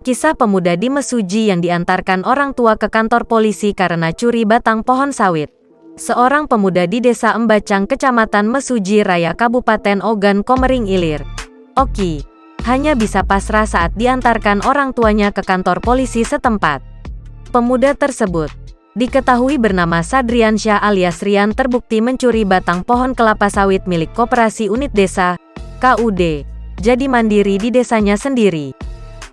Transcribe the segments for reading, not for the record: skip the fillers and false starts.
Kisah pemuda di Mesuji yang diantarkan orang tua ke kantor polisi karena curi batang pohon sawit. Seorang pemuda di Desa Embacang, Kecamatan Mesuji Raya, Kabupaten Ogan Komering Ilir, Oki, hanya bisa pasrah saat diantarkan orang tuanya ke kantor polisi setempat. Pemuda tersebut diketahui bernama Sadriansyah alias Rian, terbukti mencuri batang pohon kelapa sawit milik Koperasi Unit Desa, KUD, Jadi Mandiri di desanya sendiri.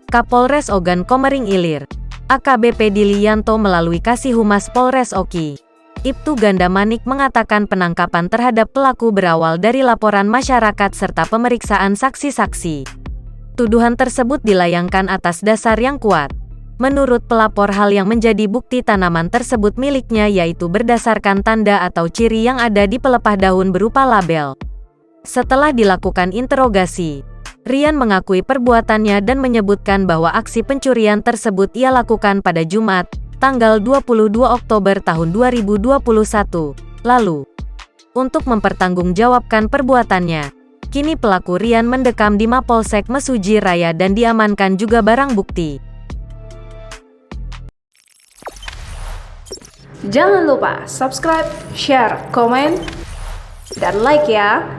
Kapolres Ogan Komering Ilir, AKBP Dilianto melalui Kasih Humas Polres Oki, Ibtu Ganda Manik mengatakan penangkapan terhadap pelaku berawal dari laporan masyarakat serta pemeriksaan saksi-saksi. Tuduhan tersebut dilayangkan atas dasar yang kuat. Menurut pelapor, hal yang menjadi bukti tanaman tersebut miliknya yaitu berdasarkan tanda atau ciri yang ada di pelepah daun berupa label. Setelah dilakukan interogasi, Rian mengakui perbuatannya dan menyebutkan bahwa aksi pencurian tersebut ia lakukan pada Jumat, tanggal 22 Oktober tahun 2021 lalu. Untuk mempertanggungjawabkan perbuatannya, kini pelaku Rian mendekam di Mapolsek Mesuji Raya dan diamankan juga barang bukti. Jangan lupa subscribe, share, komen, dan like ya!